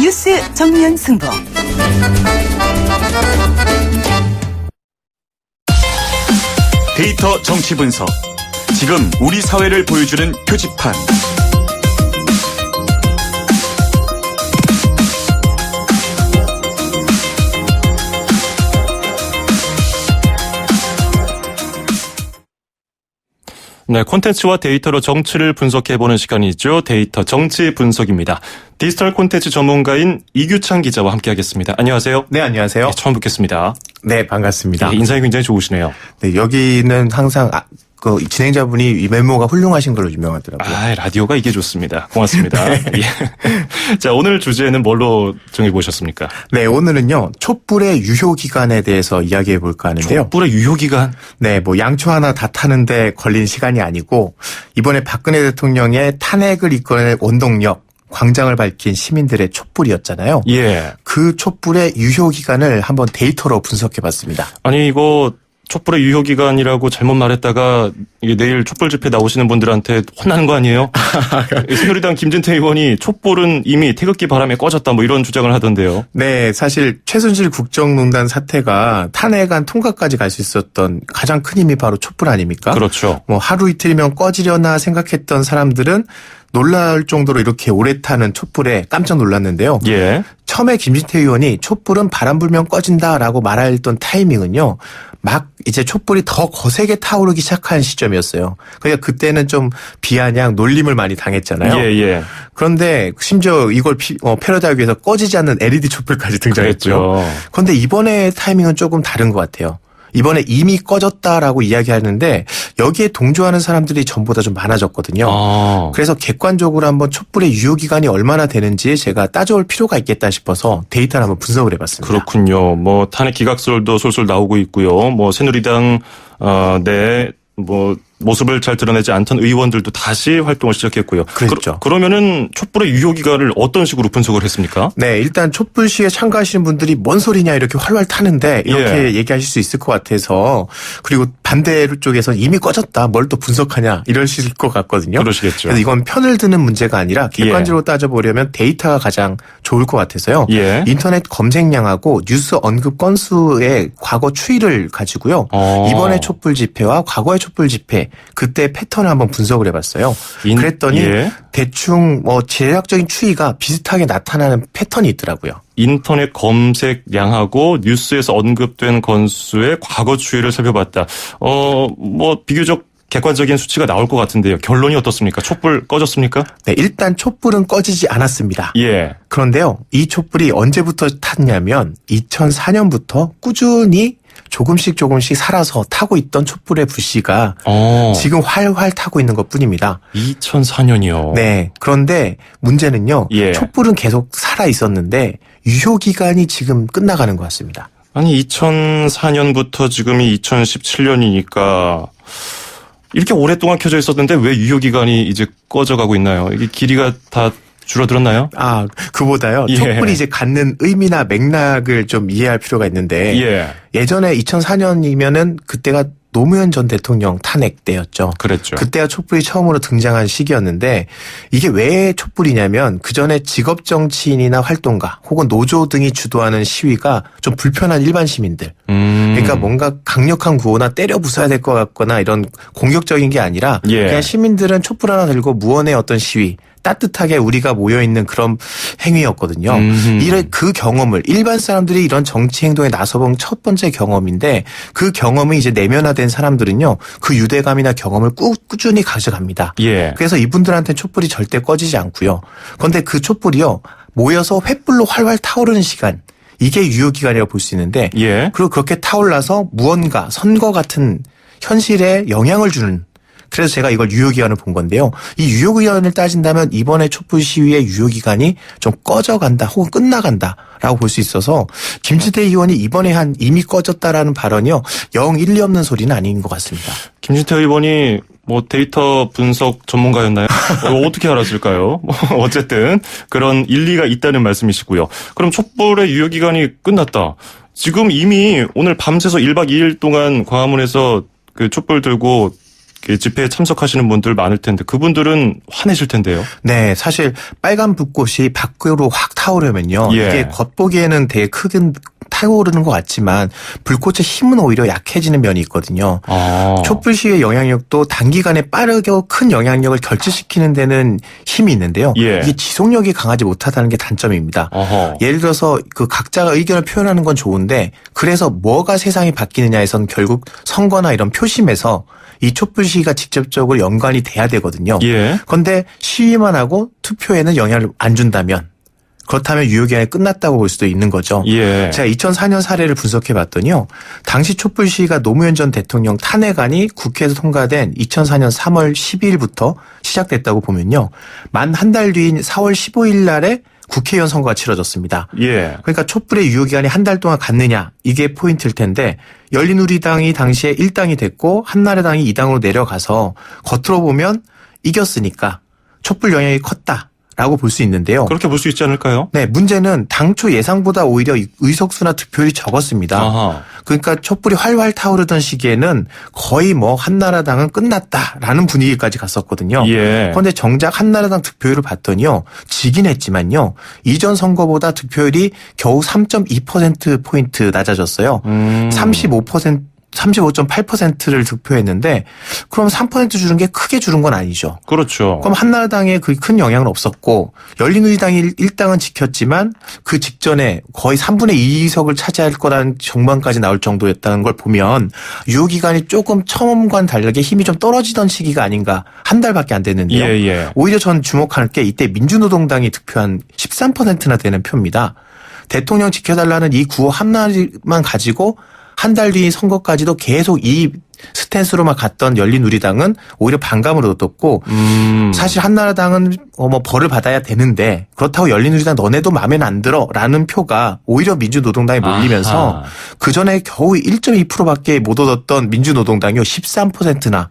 뉴스 정면 승부. 데이터 정치 분석. 지금 우리 사회를 보여주는 표지판. 네, 콘텐츠와 데이터로 정치를 분석해보는 시간이죠. 데이터 정치 분석입니다. 디지털 콘텐츠 전문가인 이규찬 기자와 함께하겠습니다. 안녕하세요. 네, 안녕하세요. 네, 처음 뵙겠습니다. 네, 반갑습니다. 네, 인상이 굉장히 좋으시네요. 네, 여기는 항상 그 진행자분이 이 메모가 훌륭하신 걸로 유명하더라고요. 라디오가 이게 좋습니다. 고맙습니다. 네. 예. 자, 오늘 주제는 뭘로 정해보셨습니까? 네, 오늘은요, 촛불의 유효기간에 대해서 이야기해 볼까 하는데요. 촛불의 유효기간? 네, 뭐 양초 하나 다 타는데 걸린 시간이 아니고, 이번에 박근혜 대통령의 탄핵을 이끌어낼 원동력, 광장을 밝힌 시민들의 촛불이었잖아요. 예. 그 촛불의 유효기간을 한번 데이터로 분석해 봤습니다. 아니, 이거 촛불의 유효기간이라고 잘못 말했다가 이게 내일 촛불 집회 나오시는 분들한테 혼나는 거 아니에요? 새누리당 김진태 의원이 촛불은 이미 태극기 바람에 꺼졌다 뭐 이런 주장을 하던데요. 네, 사실 최순실 국정농단 사태가 탄핵안 통과까지 갈 수 있었던 가장 큰 힘이 바로 촛불 아닙니까? 그렇죠. 뭐 하루 이틀이면 꺼지려나 생각했던 사람들은 놀랄 정도로 이렇게 오래 타는 촛불에 깜짝 놀랐는데요. 예. 처음에 김진태 의원이 촛불은 바람 불면 꺼진다라고 말했던 타이밍은요. 막 이제 촛불이 더 거세게 타오르기 시작한 시점이었어요. 그러니까 그때는 좀 비아냥 놀림을 많이 당했잖아요. 예, 예. 그런데 심지어 이걸 패러디하기 위해서 꺼지지 않는 LED 촛불까지 등장했죠. 그랬죠. 그런데 이번에 타이밍은 조금 다른 것 같아요. 이번에 이미 꺼졌다라고 이야기하는데 여기에 동조하는 사람들이 전보다 좀 많아졌거든요. 그래서 객관적으로 한번 촛불의 유효기간이 얼마나 되는지 제가 따져볼 필요가 있겠다 싶어서 데이터를 한번 분석을 해봤습니다. 그렇군요. 뭐 탄핵 기각설도 솔솔 나오고 있고요. 뭐 새누리당 내 뭐 모습을 잘 드러내지 않던 의원들도 다시 활동을 시작했고요. 그렇죠. 그러면은 촛불의 유효기간을 어떤 식으로 분석을 했습니까? 네, 일단 촛불 시위에 참가하시는 분들이 뭔 소리냐 이렇게 활활 타는데 이렇게 얘기하실 수 있을 것 같아서 그리고 반대 쪽에서는 이미 꺼졌다. 뭘 또 분석하냐 이러실 것 같거든요. 그러시겠죠. 그래서 이건 편을 드는 문제가 아니라 객관적으로 따져보려면 데이터가 가장 좋을 것 같아서요. 예. 인터넷 검색량하고 뉴스 언급 건수의 과거 추이를 가지고요. 이번에 촛불 집회와 과거의 촛불 집회 그때 패턴을 한번 분석을 해봤어요. 그랬더니 대충 뭐 대략적인 추이가 비슷하게 나타나는 패턴이 있더라고요. 인터넷 검색량하고 뉴스에서 언급된 건수의 과거 추이를 살펴봤다. 뭐 비교적 객관적인 수치가 나올 것 같은데요. 결론이 어떻습니까? 촛불 꺼졌습니까? 네, 일단 촛불은 꺼지지 않았습니다. 예. 그런데요, 이 촛불이 언제부터 탔냐면 2004년부터 꾸준히 조금씩 살아서 타고 있던 촛불의 불씨가 지금 활활 타고 있는 것뿐입니다. 2004년이요. 네. 그런데 문제는요. 촛불은 계속 살아 있었는데 유효기간이 지금 끝나가는 것 같습니다. 아니 2004년부터 지금이 2017년이니까 이렇게 오랫동안 켜져 있었는데 왜 유효기간이 이제 꺼져가고 있나요? 이게 길이가 다 줄어들었나요? 그보다요. 촛불이 이제 갖는 의미나 맥락을 좀 이해할 필요가 있는데 예전에 2004년이면은 그때가 노무현 전 대통령 탄핵 때였죠. 그랬죠. 그때가 촛불이 처음으로 등장한 시기였는데 이게 왜 촛불이냐면 그전에 직업 정치인이나 활동가 혹은 노조 등이 주도하는 시위가 좀 불편한 일반 시민들. 그러니까 뭔가 강력한 구호나 때려 부숴야 될 것 같거나 이런 공격적인 게 아니라 그냥 시민들은 촛불 하나 들고 무언의 어떤 시위 따뜻하게 우리가 모여있는 그런 행위였거든요. 그 경험을 일반 사람들이 이런 정치 행동에 나서본 첫 번째 경험인데 그 경험이 이제 내면화된 사람들은요. 그 유대감이나 경험을 꾸준히 가져갑니다. 그래서 이분들한테는 촛불이 절대 꺼지지 않고요. 그런데 그 촛불이요. 모여서 횃불로 활활 타오르는 시간. 이게 유효기간이라고 볼 수 있는데 그리고 그렇게 타올라서 무언가 선거 같은 현실에 영향을 주는 그래서 제가 이걸 유효기간을 본 건데요. 이 유효기간을 따진다면 이번에 촛불 시위의 유효기간이 좀 꺼져간다 혹은 끝나간다라고 볼 수 있어서 김진태 의원이 이번에 한 이미 꺼졌다라는 발언이요. 영 일리 없는 소리는 아닌 것 같습니다. 김진태 의원이 뭐 데이터 분석 전문가였나요? 어떻게 알았을까요? 어쨌든 그런 일리가 있다는 말씀이시고요. 그럼 촛불의 유효기간이 끝났다. 지금 이미 오늘 밤새서 1박 2일 동안 광화문에서 그 촛불 들고 집회에 참석하시는 분들 많을 텐데 그분들은 화내실 텐데요. 네, 사실 빨간 불꽃이 밖으로 확 타오르면요. 예. 이게 겉보기에는 되게 크게 타오르는 것 같지만 불꽃의 힘은 오히려 약해지는 면이 있거든요. 촛불 시위의 영향력도 단기간에 빠르게 큰 영향력을 결집시키는 데는 힘이 있는데요. 예. 이게 지속력이 강하지 못하다는 게 단점입니다. 예를 들어서 그 각자가 의견을 표현하는 건 좋은데 그래서 뭐가 세상이 바뀌느냐에선 결국 선거나 이런 표심에서 이 촛불 시위가 직접적으로 연관이 돼야 되거든요. 예. 그런데 시위만 하고 투표에는 영향을 안 준다면 그렇다면 유효기간이 끝났다고 볼 수도 있는 거죠. 예. 제가 2004년 사례를 분석해 봤더니요. 당시 촛불 시위가 노무현 전 대통령 탄핵안이 국회에서 통과된 2004년 3월 12일부터 시작됐다고 보면요. 만 한 달 뒤인 4월 15일 날에 국회의원 선거가 치러졌습니다. 예. 그러니까 촛불의 유효기간이 한 달 동안 갔느냐 이게 포인트일 텐데 열린우리당이 당시에 1당이 됐고 한나라당이 2당으로 내려가서 겉으로 보면 이겼으니까 촛불 영향이 컸다. 라고 볼 수 있는데요. 그렇게 볼 수 있지 않을까요? 네, 문제는 당초 예상보다 오히려 의석수나 투표율이 적었습니다. 아하. 그러니까 촛불이 활활 타오르던 시기에는 거의 뭐 한나라당은 끝났다라는 분위기까지 갔었거든요. 예. 그런데 정작 한나라당 득표율을 봤더니요. 지긴 했지만요. 이전 선거보다 득표율이 겨우 3.2%포인트 낮아졌어요. 35.8%를 득표했는데 그럼 3% 줄은 게 크게 줄은 건 아니죠. 그렇죠. 그럼 한나라당에 그 큰 영향은 없었고 열린우리당이 1당은 지켰지만 그 직전에 거의 3분의 2석을 차지할 거라는 전망까지 나올 정도였다는 걸 보면 유효기간이 조금 처음과는 다르게 힘이 좀 떨어지던 시기가 아닌가. 한 달밖에 안 됐는데요. 예. 오히려 전 주목할 게 이때 민주노동당이 득표한 13%나 되는 표입니다. 대통령 지켜달라는 이 구호 한마디만 가지고 한 달 뒤 선거까지도 계속 이 스탠스로만 갔던 열린우리당은 오히려 반감을 얻었고 사실 한나라당은 뭐 벌을 받아야 되는데 그렇다고 열린우리당 너네도 마음에는 안 들어라는 표가 오히려 민주노동당에 몰리면서 그전에 겨우 1.2%밖에 못 얻었던 민주노동당이 13%나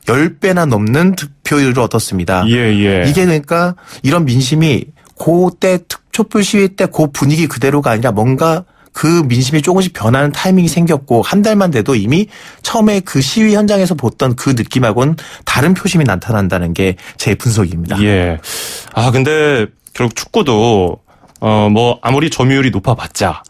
10배나 넘는 득표율을 얻었습니다. 예. 이게 그러니까 이런 민심이 그때 촛불 시위 때 그 분위기 그대로가 아니라 뭔가 그 민심이 조금씩 변하는 타이밍이 생겼고 한 달만 돼도 이미 처음에 그 시위 현장에서 봤던 그 느낌하고는 다른 표심이 나타난다는 게 제 분석입니다. 예. 근데 결국 축구도 뭐 아무리 점유율이 높아봤자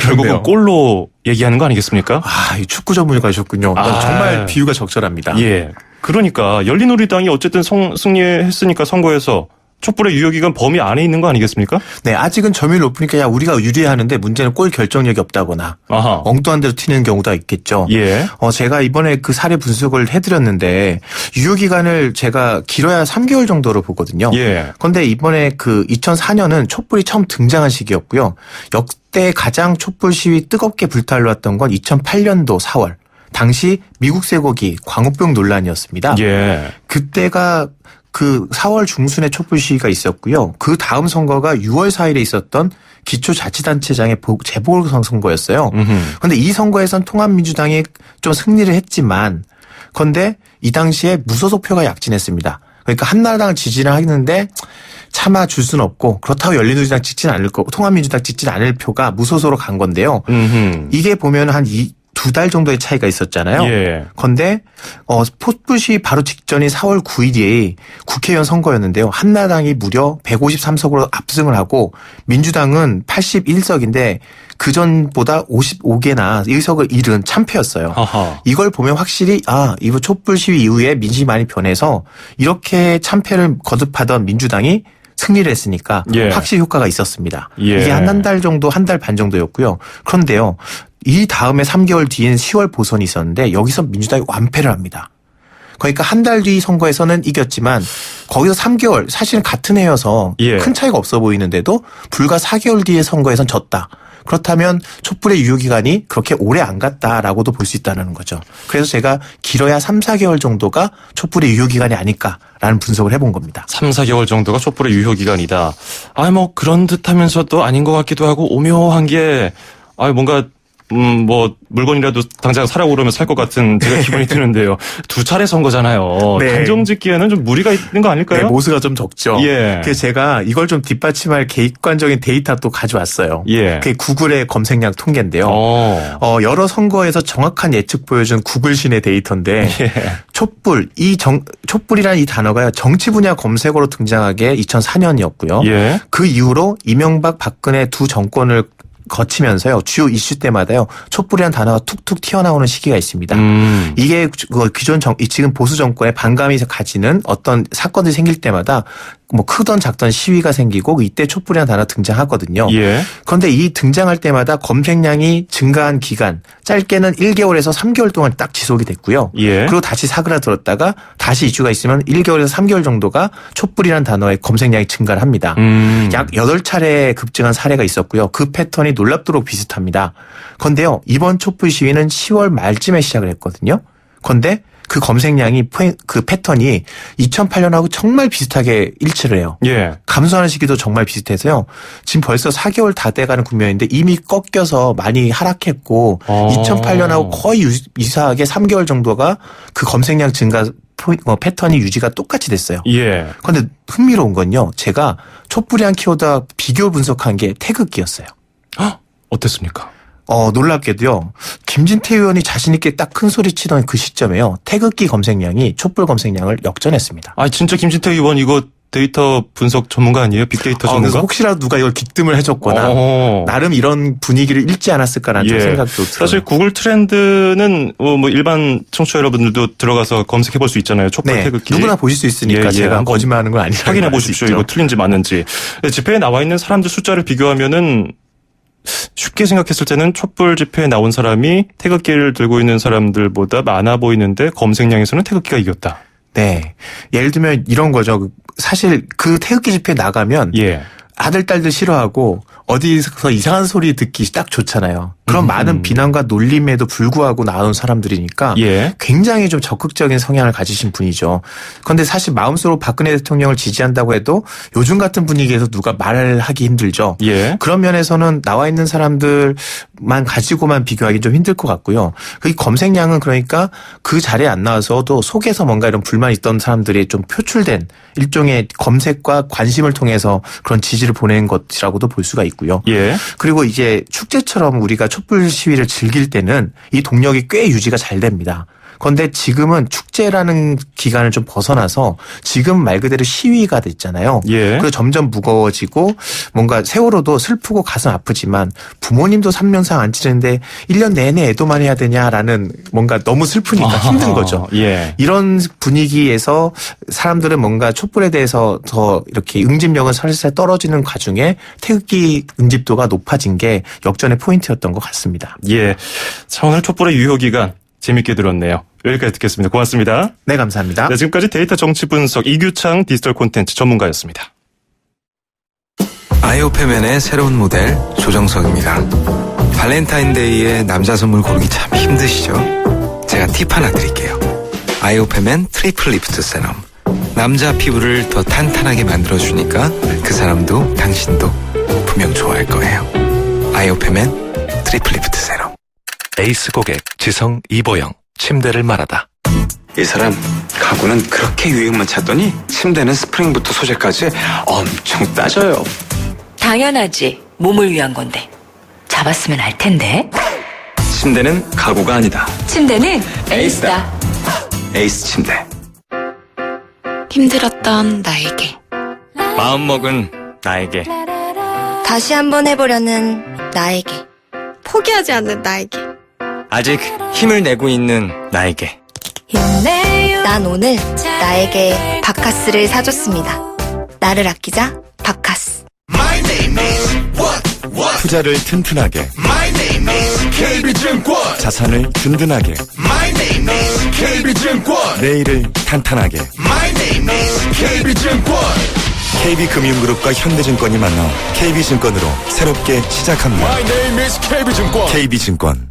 결국은 골로 얘기하는 거 아니겠습니까? 이 축구 전문가셨군요. 정말 비유가 적절합니다. 예. 그러니까 열린우리당이 어쨌든 승리했으니까 선거에서 촛불의 유효기간 범위 안에 있는 거 아니겠습니까? 네, 아직은 점유율 높으니까 야 우리가 유리하는데 문제는 골 결정력이 없다거나 엉뚱한 데로 튀는 경우가 있겠죠. 예. 제가 이번에 그 사례 분석을 해드렸는데 유효기간을 제가 길어야 3개월 정도로 보거든요. 예. 그런데 이번에 그 2004년은 촛불이 처음 등장한 시기였고요. 역대 가장 촛불 시위 뜨겁게 불타올랐던 건 2008년도 4월. 당시 미국 쇠고기 광우병 논란이었습니다. 예. 그때가 그 4월 중순에 촛불 시위가 있었고요. 그 다음 선거가 6월 4일에 있었던 기초자치단체장의 재보궐 선거였어요. 그런데 이 선거에선 통합민주당이 좀 승리를 했지만 그런데 이 당시에 무소속표가 약진했습니다. 그러니까 한나라당을 지지를 하는데 차마 줄 수는 없고 그렇다고 열린우리당 찍지는 않을 거고 통합민주당 찍지는 않을 표가 무소속으로 간 건데요. 이게 보면 한 2달 정도의 차이가 있었잖아요. 예. 그런데 촛불 시위 바로 직전인 4월 9일이 국회의원 선거였는데요. 한나라당이 무려 153석으로 압승을 하고 민주당은 81석인데 그전보다 55개나 의석을 잃은 참패였어요. 이걸 보면 확실히 이번 촛불 시위 이후에 민심이 많이 변해서 이렇게 참패를 거듭하던 민주당이 승리를 했으니까 확실히 효과가 있었습니다. 이게 한 달 정도, 한 달 반 정도였고요. 그런데요. 이 다음에 3개월 뒤인 10월 보선이 있었는데 여기서 민주당이 완패를 합니다. 그러니까 한 달 뒤 선거에서는 이겼지만 거기서 3개월 사실은 같은 해여서 큰 차이가 없어 보이는데도 불과 4개월 뒤의 선거에선 졌다. 그렇다면 촛불의 유효기간이 그렇게 오래 안 갔다라고도 볼 수 있다는 거죠. 그래서 제가 길어야 3, 4개월 정도가 촛불의 유효기간이 아닐까라는 분석을 해본 겁니다. 3, 4개월 정도가 촛불의 유효기간이다. 뭐 그런 듯하면서도 아닌 것 같기도 하고 오묘한 게 뭔가 뭐 물건이라도 당장 사라고 그러면 살 것 같은 제가 기분이 드는데요. 2차례 선거잖아요. 네. 단정 짓기에는 좀 무리가 있는 거 아닐까요? 네, 모수가 좀 적죠. 예. 그래서 제가 이걸 좀 뒷받침할 객관적인 데이터 또 가져왔어요. 예. 그게 구글의 검색량 통계인데요. 여러 선거에서 정확한 예측 보여준 구글 신의 데이터인데 예. 촛불이라는 이 단어가 정치 분야 검색어로 등장한 게 2004년이었고요. 예. 그 이후로 이명박 박근혜 두 정권을 거치면서요. 주요 이슈 때마다요. 촛불이라는 단어가 툭툭 튀어나오는 시기가 있습니다. 이게 기존 지금 보수 정권의 반감이 가지는 어떤 사건들이 생길 때마다 뭐 크던 작던 시위가 생기고 이때 촛불이라는 단어가 등장하거든요. 예. 그런데 이 등장할 때마다 검색량이 증가한 기간 짧게는 1개월에서 3개월 동안 딱 지속이 됐고요. 예. 그리고 다시 사그라들었다가 다시 이슈가 있으면 1개월에서 3개월 정도가 촛불이라는 단어의 검색량이 증가를 합니다. 약 8차례 급증한 사례가 있었고요. 그 패턴이 놀랍도록 비슷합니다. 그런데요. 이번 촛불 시위는 10월 말쯤에 시작을 했거든요. 그런데 그 검색량이 그 패턴이 2008년하고 정말 비슷하게 일치를 해요. 예. 감소하는 시기도 정말 비슷해서요. 지금 벌써 4개월 다 돼가는 국면인데 이미 꺾여서 많이 하락했고 2008년하고 거의 유사하게 3개월 정도가 그 검색량 증가 패턴이 유지가 똑같이 됐어요. 예. 그런데 흥미로운 건요. 제가 촛불이란 키워드와 비교 분석한 게 태극기였어요. 어땠습니까? 놀랍게도요. 김진태 의원이 자신 있게 딱 큰 소리 치던 그 시점에요. 태극기 검색량이 촛불 검색량을 역전했습니다. 아, 진짜 김진태 의원 이거 데이터 분석 전문가 아니에요? 빅데이터 전문가? 그래서 혹시라도 누가 이걸 깃뜸을 해줬거나 나름 이런 분위기를 읽지 않았을까라는 예. 생각도 들어요. 사실 구글 트렌드는 뭐 일반 청취자 여러분들도 들어가서 검색해 볼 수 있잖아요. 촛불 네, 태극기. 누구나 보실 수 있으니까 예, 제가 한번 거짓말하는 건 아니라 확인해 보십시오. 이거 틀린지 맞는지. 집회에 나와 있는 사람들 숫자를 비교하면은 쉽게 생각했을 때는 촛불 집회에 나온 사람이 태극기를 들고 있는 사람들보다 많아 보이는데 검색량에서는 태극기가 이겼다. 네. 예를 들면 이런 거죠. 사실 그 태극기 집회에 나가면 예. 아들, 딸들 싫어하고 어디서 이상한 소리 듣기 딱 좋잖아요. 그런 많은 비난과 놀림에도 불구하고 나온 사람들이니까 예. 굉장히 좀 적극적인 성향을 가지신 분이죠. 그런데 사실 마음속으로 박근혜 대통령을 지지한다고 해도 요즘 같은 분위기에서 누가 말을 하기 힘들죠. 예. 그런 면에서는 나와 있는 사람들만 가지고만 비교하기 좀 힘들 것 같고요. 이 검색량은 그러니까 그 자리에 안 나와서도 속에서 뭔가 이런 불만이 있던 사람들이 좀 표출된 일종의 검색과 관심을 통해서 그런 지지를 보낸 것이라고도 볼 수가 있고요. 예. 그리고 이제 축제처럼 우리가 촛불 시위를 즐길 때는 이 동력이 꽤 유지가 잘 됩니다. 그런데 지금은 축제라는 기간을 좀 벗어나서 지금 말 그대로 시위가 됐잖아요. 예. 그리고 점점 무거워지고 뭔가 세월호도 슬프고 가슴 아프지만 부모님도 3년상 안 치르는데 1년 내내 애도만 해야 되냐라는 뭔가 너무 슬프니까 힘든 거죠. 예. 이런 분위기에서 사람들은 뭔가 촛불에 대해서 더 이렇게 응집력은 살살 떨어지는 과정에 태극기 응집도가 높아진 게 역전의 포인트였던 것 같습니다. 예. 자, 오늘 촛불의 유효기간 재밌게 들었네요. 여기까지 듣겠습니다. 고맙습니다. 네, 감사합니다. 네, 지금까지 데이터 정치 분석 이규창 디지털 콘텐츠 전문가였습니다. 아이오페맨의 새로운 모델 조정석입니다. 발렌타인데이에 남자 선물 고르기 참 힘드시죠? 제가 팁 하나 드릴게요. 아이오페맨 트리플 리프트 세럼. 남자 피부를 더 탄탄하게 만들어주니까 그 사람도 당신도 분명 좋아할 거예요. 아이오페맨 트리플 리프트 세럼. 에이스 고객 지성 이보영 침대를 말하다. 이 사람 가구는 그렇게 유행만 찾더니 침대는 스프링부터 소재까지 엄청 따져요. 당연하지. 몸을 위한 건데. 잡았으면 알 텐데. 침대는 가구가 아니다. 침대는 에이스다. 에이스 침대. 힘들었던 나에게 마음먹은 나에게. 다시 한번 해보려는 나에게 포기하지 않는 나에게 아직 힘을 내고 있는 나에게. 난 오늘 나에게 바카스를 사줬습니다. 나를 아끼자 바카스. 투자를 튼튼하게 KB증권. 자산을 든든하게 KB증권. 내일을 탄탄하게 KB증권. KB금융그룹과 현대증권이 만나 KB증권으로 새롭게 시작합니다. KB증권. KB증권.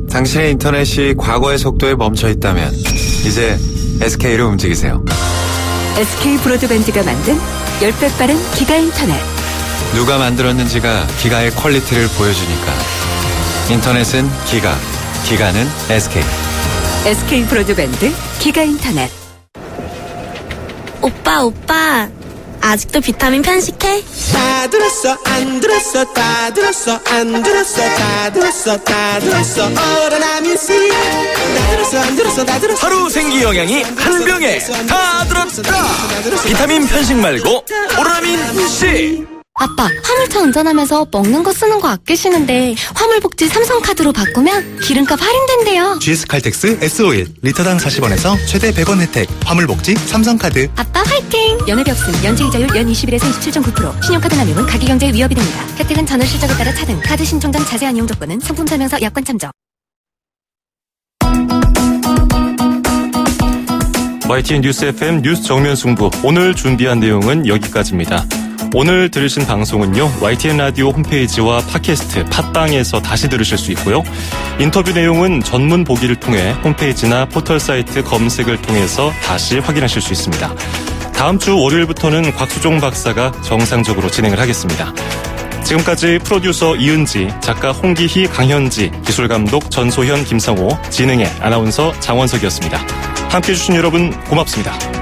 당신의 인터넷이 과거의 속도에 멈춰 있다면 이제 SK로 움직이세요. SK 브로드밴드가 만든 10배 빠른 기가 인터넷. 누가 만들었는지가 기가의 퀄리티를 보여주니까 인터넷은 기가, 기가는 SK. SK 브로드밴드 기가 인터넷. 오빠. 아직도 비타민 편식해? 다 들었어 안 들었어 다 들었어 안 들었어 다 들었어 다 들었어 오로나민 C 다 들었어 안 들었어 다 들었어 하루 생기 영양이 한 병에 다 들었다. 비타민 편식 말고 오로나민 C. 아빠, 화물차 운전하면서 먹는 거 쓰는 거 아끼시는데 화물복지 삼성카드로 바꾸면 기름값 할인된대요. GS 칼텍스 S51 리터당 40원에서 최대 100원 혜택. 화물복지 삼성카드. 아빠 화이팅! 연회비 없음. 연체이자율 연 21에서 27.9%. 신용카드 남용은 가계경제에 위협이 됩니다. 혜택은 전월 실적에 따라 차등. 카드 신청 전 자세한 이용 조건은 상품 설명서 약관 참조. YTN 뉴스 FM 뉴스 정면 승부. 오늘 준비한 내용은 여기까지입니다. 오늘 들으신 방송은요, YTN 라디오 홈페이지와 팟캐스트, 팟빵에서 다시 들으실 수 있고요. 인터뷰 내용은 전문 보기를 통해 홈페이지나 포털 사이트 검색을 통해서 다시 확인하실 수 있습니다. 다음 주 월요일부터는 곽수종 박사가 정상적으로 진행을 하겠습니다. 지금까지 프로듀서 이은지, 작가 홍기희, 강현지, 기술감독 전소현, 김성호, 진행의 아나운서 장원석이었습니다. 함께해 주신 여러분 고맙습니다.